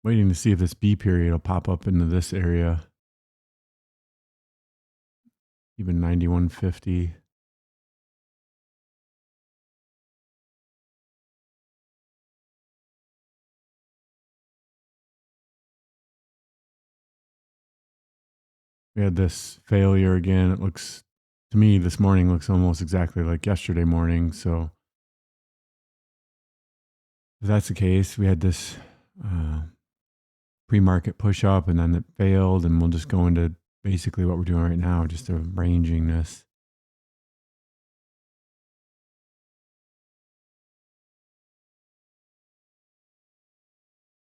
Waiting to see if this B period will pop up into this area. Even 91.50. We had this failure again. It looks, to me, this morning looks almost exactly like yesterday morning. So if that's the case, we had this pre-market push up and then it failed, and we'll just go into basically what we're doing right now, just arranging this.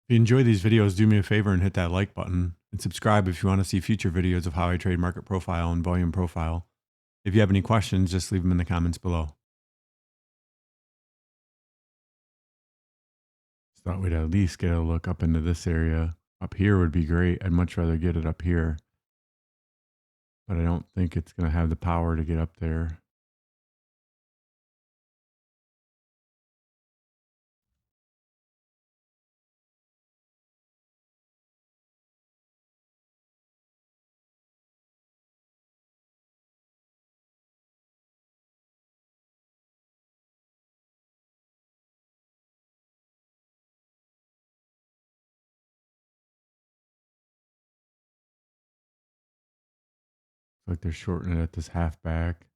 If you enjoy these videos, do me a favor and hit that like button and subscribe if you want to see future videos of how I trade MarketProfile and VolumeProfile. If you have any questions, just leave them in the comments below. Just thought we'd at least get a look up into this area. Up here would be great. I'd much rather get it up here, but I don't think it's going to have the power to get up there. Looks like they're shorting it at this halfback.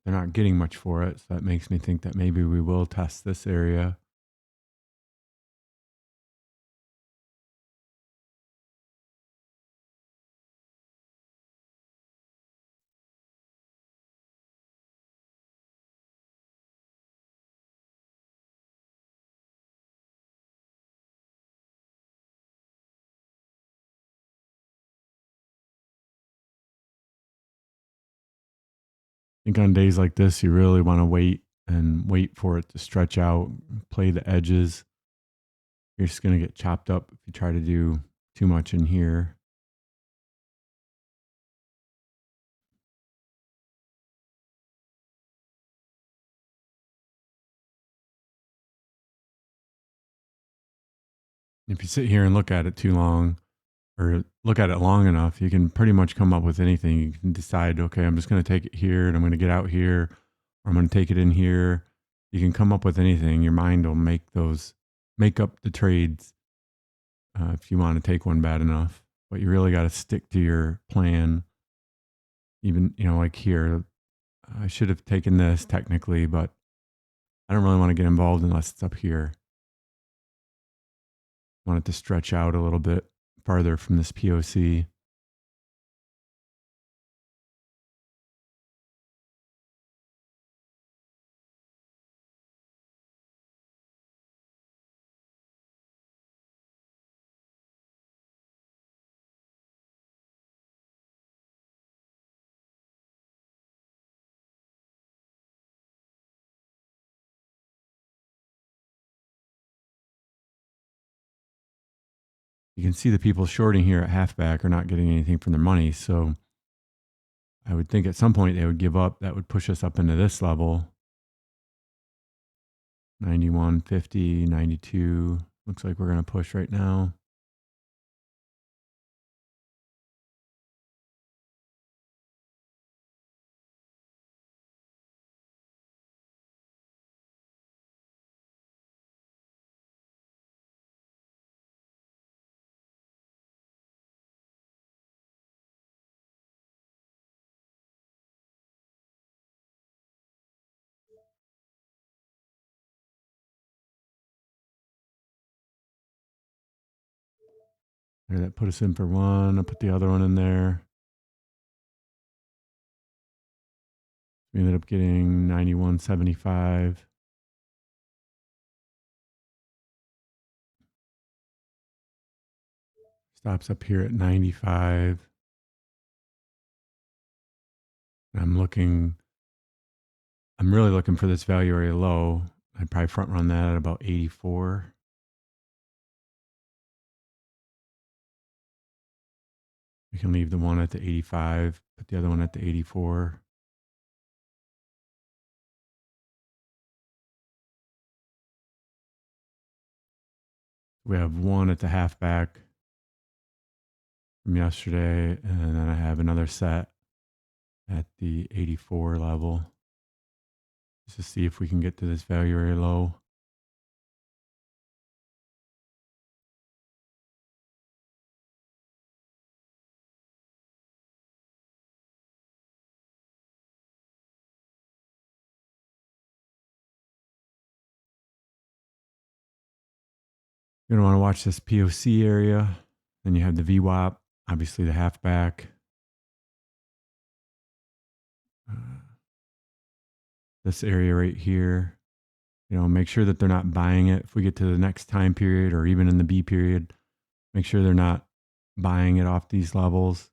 They're not getting much for it, so that makes me think that maybe we will test this area. I think on days like this, you really want to wait for it to stretch out, play the edges. You're just going to get chopped up if you try to do too much in here. If you sit here and look at it too long, or look at it long enough, you can pretty much come up with anything. You can decide, okay, I'm just going to take it here and I'm going to get out here, or I'm going to take it in here. You can come up with anything. Your mind will make up the trades if you want to take one bad enough. But you really got to stick to your plan. Even, like here, I should have taken this technically, but I don't really want to get involved unless it's up here. I want it to stretch out a little bit farther from this POC. You can see the people shorting here at halfback are not getting anything from their money. So I would think at some point they would give up. That would push us up into this level. 91.50, 92. Looks like we're going to push right now. There, that put us in for one. I'll put the other one in there. We ended up getting 91.75. Stops up here at 95. I'm really looking for this value area low. I'd probably front run that at about 84. We can leave the one at the 85, put the other one at the 84. We have one at the halfback from yesterday, and then I have another set at the 84 level just to see if we can get to this value area low. You're going to want to watch this POC area. Then you have the VWAP, obviously the halfback. This area right here, make sure that they're not buying it. If we get to the next time period or even in the B period, make sure they're not buying it off these levels.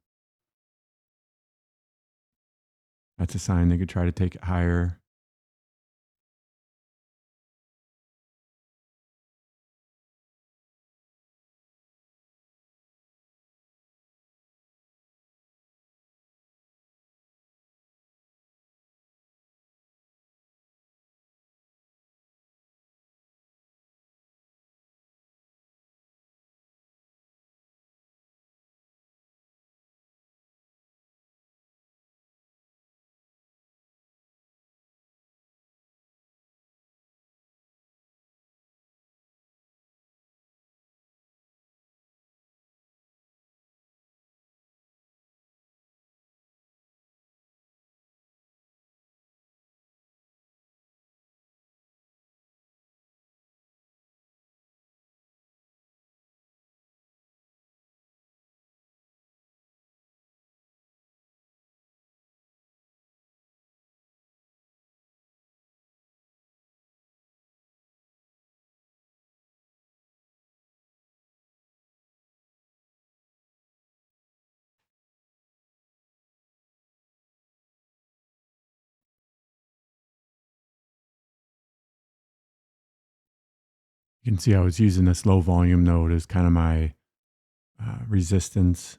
That's a sign they could try to take it higher. You can see I was using this low volume node as kind of my resistance.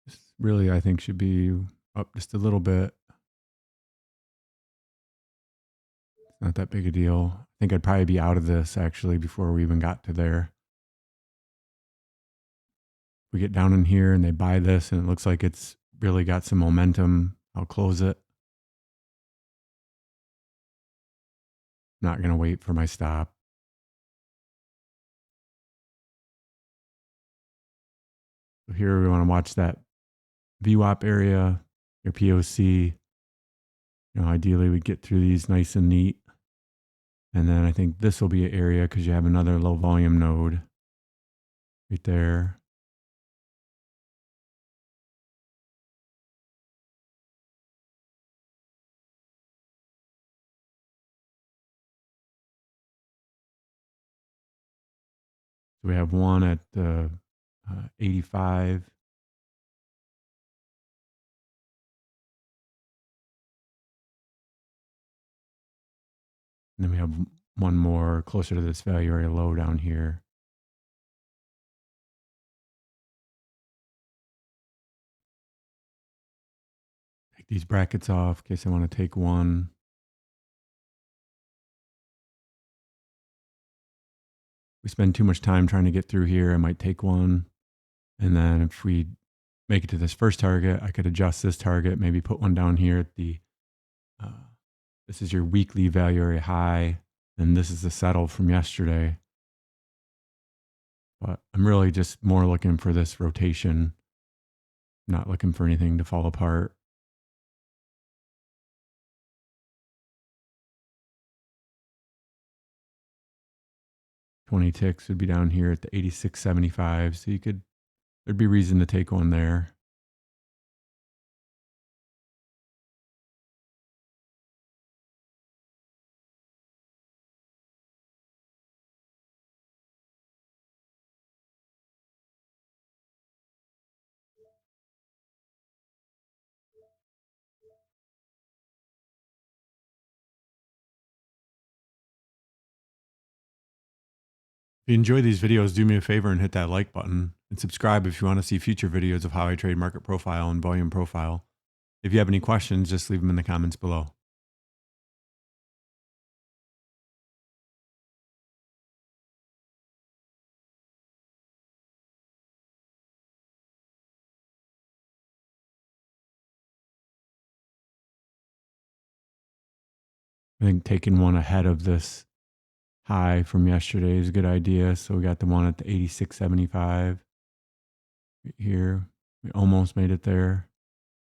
This really, I think, should be up just a little bit. It's not that big a deal. I think I'd probably be out of this actually before we even got to there. We get down in here and they buy this and it looks like it's really got some momentum, I'll close it. Not going to wait for my stop. So here we want to watch that VWAP area, your POC. Ideally we'd get through these nice and neat. And then I think this will be an area because you have another low volume node right there. So we have one at 85. And then we have one more closer to this value area low down here. Take these brackets off in case I want to take one. We spend too much time trying to get through here, I might take one. And then if we make it to this first target, I could adjust this target, maybe put one down here at the, this is your weekly value area high, and this is the settle from yesterday. But I'm really just more looking for this rotation, not looking for anything to fall apart. $20 ticks would be down here at the 86.75. So there'd be reason to take one there. If you enjoy these videos, do me a favor and hit that like button and subscribe if you want to see future videos of how I trade market profile and volume profile. If you have any questions, just leave them in the comments below. I think taking one ahead of this high from yesterday is a good idea. So we got the one at the 86.75 right here. We almost made it there.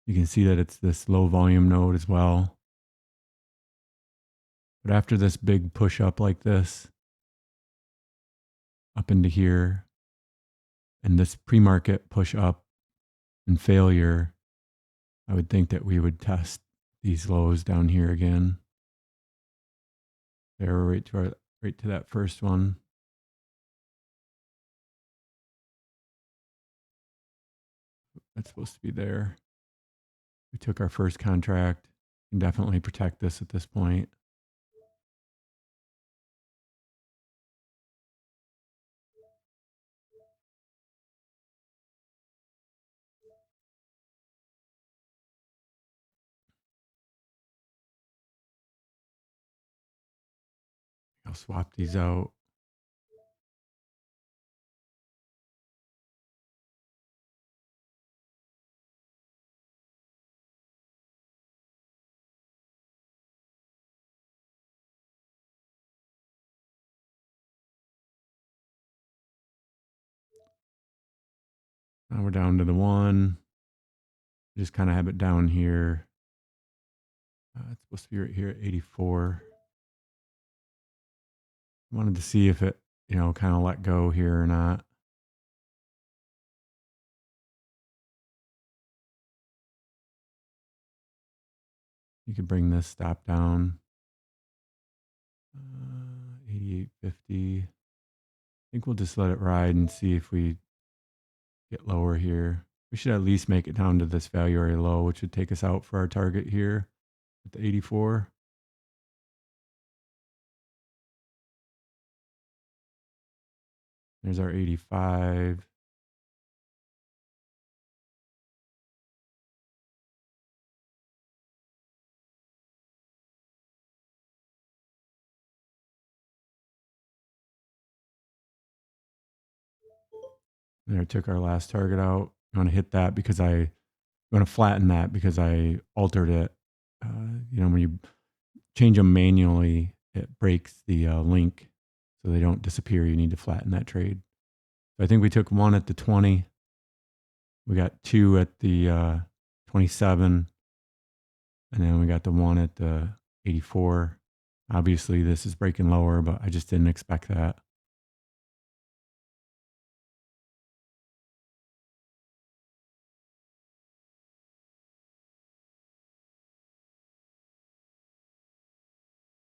You can see that it's this low volume node as well. But after this big push up like this, up into here, and this pre-market push up and failure, I would think that we would test these lows down here again. There, right to that first one. That's supposed to be there. We took our first contract. Can definitely protect this at this point. I'll swap these out. Now we're down to the one. Just kind of have it down here. It's supposed to be right here at 84. Wanted to see if it, kind of let go here or not. You could bring this stop down. 88.50. I think we'll just let it ride and see if we get lower here. We should at least make it down to this value area low, which would take us out for our target here at the 84. There's our 85. There, I took our last target out. I want to hit that because I want to flatten that because I altered it. When you change them manually, it breaks the link so they don't disappear. You need to flatten that trade. So I think we took one at the 20. We got two at the 27. And then we got the one at the 84. Obviously, this is breaking lower, but I just didn't expect that.